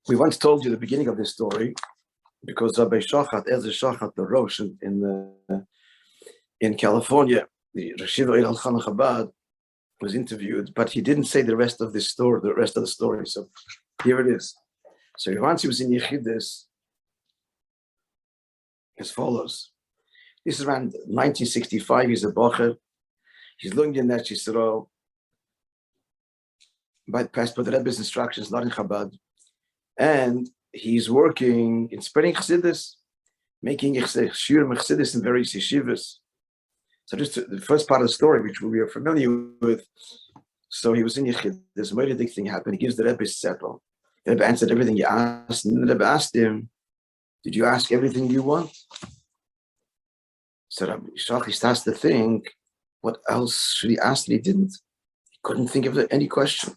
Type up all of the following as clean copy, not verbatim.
We once told you the beginning of this story because Rabbi Shachat, Ezra Shachat, the Rosh in California, the Rashiva al Khan Chabad, was interviewed, but he didn't say the rest of this story, the rest of the story. So here it is. So once he was in Yechidus, as follows. This is around 1965. He's a Bocher. He's learning in Eretz Yisrael, bypassed by the Rebbe's instructions, not in Chabad. And he's working in spreading Chassidus, making Shiurim Chassidus in various yeshivas. So just the first part of the story, which we are familiar with. So he was in Yechidus, a very big thing happened. He gives the Rebbe settle. The Rebbe answered everything he asked, and the Rebbe asked him, did you ask everything you want? So Rabbi Shach starts to think, what else should he ask that he didn't? He couldn't think of any question.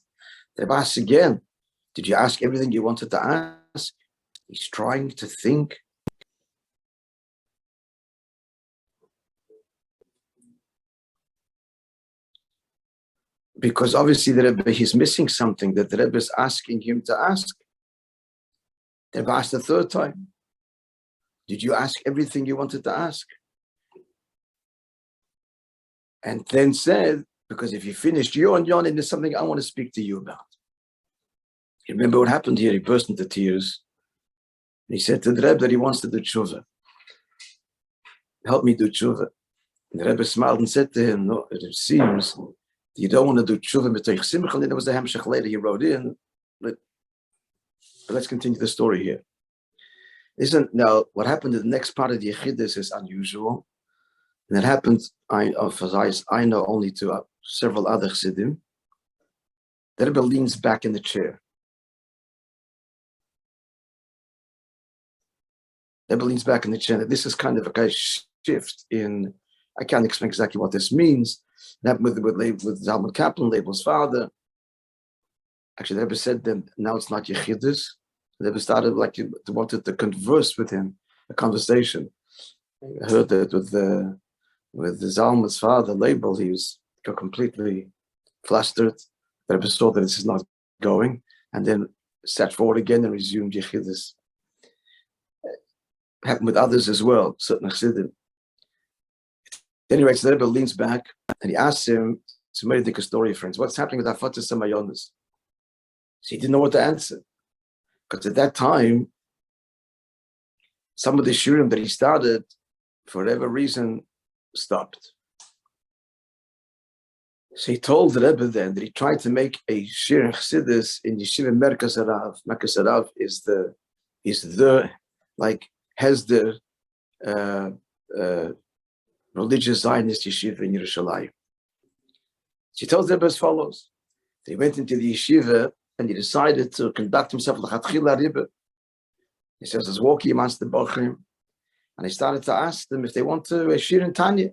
The Rebbe asks again, did you ask everything you wanted to ask? He's trying to think. Because obviously the Rebbe, he's missing something that the Rebbe is asking him to ask. The Rebbe asked the third time, did you ask everything you wanted to ask? And then said, because if you finished yon, and there's something I want to speak to you about. You remember what happened here? He burst into tears. And he said to the Rebbe that he wants to do tshuva. Help me do tshuva. And the Rebbe smiled and said to him, no, it seems you don't want to do tshuva b'toich simcha. And then there was a hemshech later he wrote in. But let's continue the story here. Now, what happened in the next part of the Yechidus is unusual. And it happened, as I know, only to several other Chassidim. The Rebbe leans back in the chair. The Rebbe leans back in the chair. This is kind of a kind of shift in, I can't explain exactly what this means. It happened with Zalman Kaplan, Label's father. Actually, the Rebbe said that now it's not Yechidus. The Rebbe started wanted to converse with him, a conversation. I heard that with the Zalman's father, Label, he got completely flustered. The Rebbe saw that this is not going, and then sat forward again and resumed Yechidus. Happened with others as well, certain Chassidim. Anyway, so the Rebbe leans back and he asks him, it's a very thick story, friends, what's happening with Afatas Samayonis? So he didn't know what to answer. Because at that time, some of the shurim that he started, for whatever reason, stopped. So he told the Rebbe then that he tried to make a shir in Chassidus in Yeshiva Merkaz Harav. Merkaz Harav is has the religious Zionist yeshiva in Yerushalayim. She tells the Rebbe as follows. He went into the yeshiva and he decided to conduct himself l'chatchila Rebbe. He says, I was walking amongst the Bochrim, and I started to ask them if they want to shir in Tanya.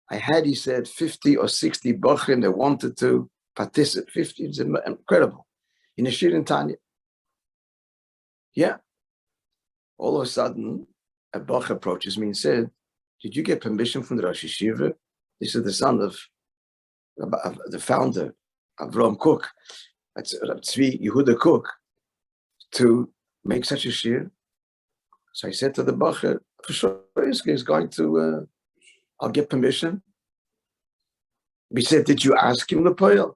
I had, he said, 50 or 60 Bochrim that wanted to participate. 50 is incredible. In a shir in Tanya. Yeah. All of a sudden, a Bocher approaches me and said, did you get permission from the Rosh Yeshiva? This is the son of the founder, Avram Cook. That's Tzvi Yehuda Cook, to make such a shir. So I said to the Bocher, for sure, he's going to, I'll get permission. We said, did you ask him the poil?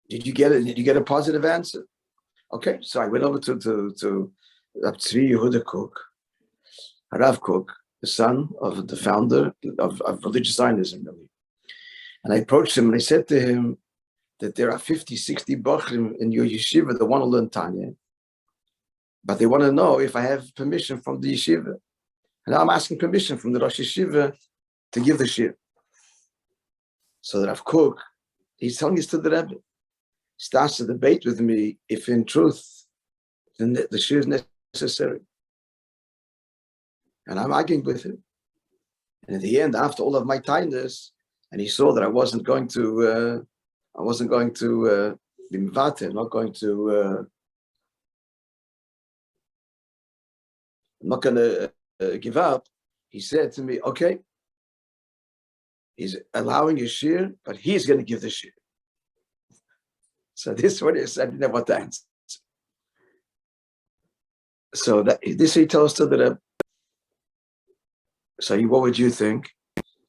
Did you get it? Did you get a positive answer? Okay, so I went over to Tzvi Yehuda Cook, Harav Cook, the son of the founder of religious Zionism, really. And I approached him and I said to him that there are 50, 60 Bochrim in your yeshiva that want to learn Tanya, but they want to know if I have permission from the yeshiva. And now I'm asking permission from the Rosh Yeshiva to give the shir. So that Rav Cook, he's telling this to the Rebbe, starts to debate with me if in truth the shir is necessary. And I'm arguing with him. And in the end, after all of my kindness, and he saw that I wasn't going to be mvater, I'm not going to give up. He said to me, okay. He's allowing a shir, but he's going to give the shir. So this is what he said. I didn't know what to answer. So this he tells to the Rebbe. So what would you think?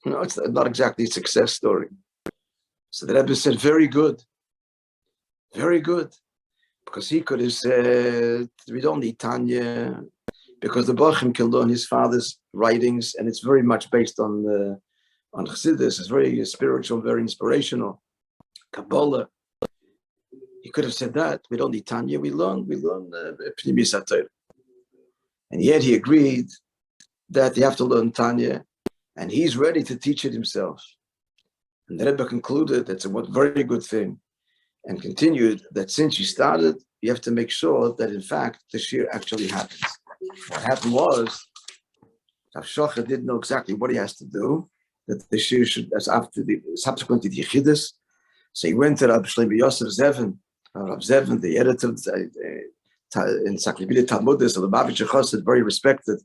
It's not exactly a success story. So the Rebbe said, very good. Very good. Because he could have said, we don't need Tanya, because the Bachim can learn his father's writings, and it's very much based on Chassidus. It's very spiritual, very inspirational. Kabbalah. He could have said that. We don't need Tanya, we learn Pnimis HaTorah. And yet he agreed that you have to learn Tanya, and he's ready to teach it himself. And the Rebbe concluded that's a very good thing, and continued that since you started, you have to make sure that in fact the shir actually happens. What happened was, Rav Shocher didn't know exactly what he has to do, that the shir should, as after the subsequent to the Yechidus. So he went to Rabbi Shlomo Yosef Zevin, Rav Zevin, the editor of the Encyclopedia Talmudis, the Lubavitcher Chassid, very respected,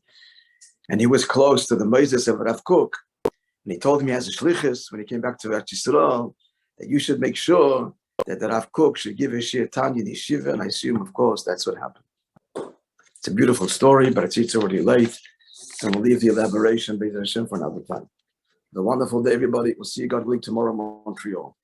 and he was close to the Moishe of Rav Kook. And he told him he has a shlichus when he came back to Eretz Yisrael that you should make sure that the Rav Kook should give a shir Tanya in Yeshiva, and I assume, of course, that's what happened. It's a beautiful story, but it's already late, and we'll leave the elaboration B'ezras Hashem for another time. Have a wonderful day, everybody. We'll see you, God willing, tomorrow in Montreal.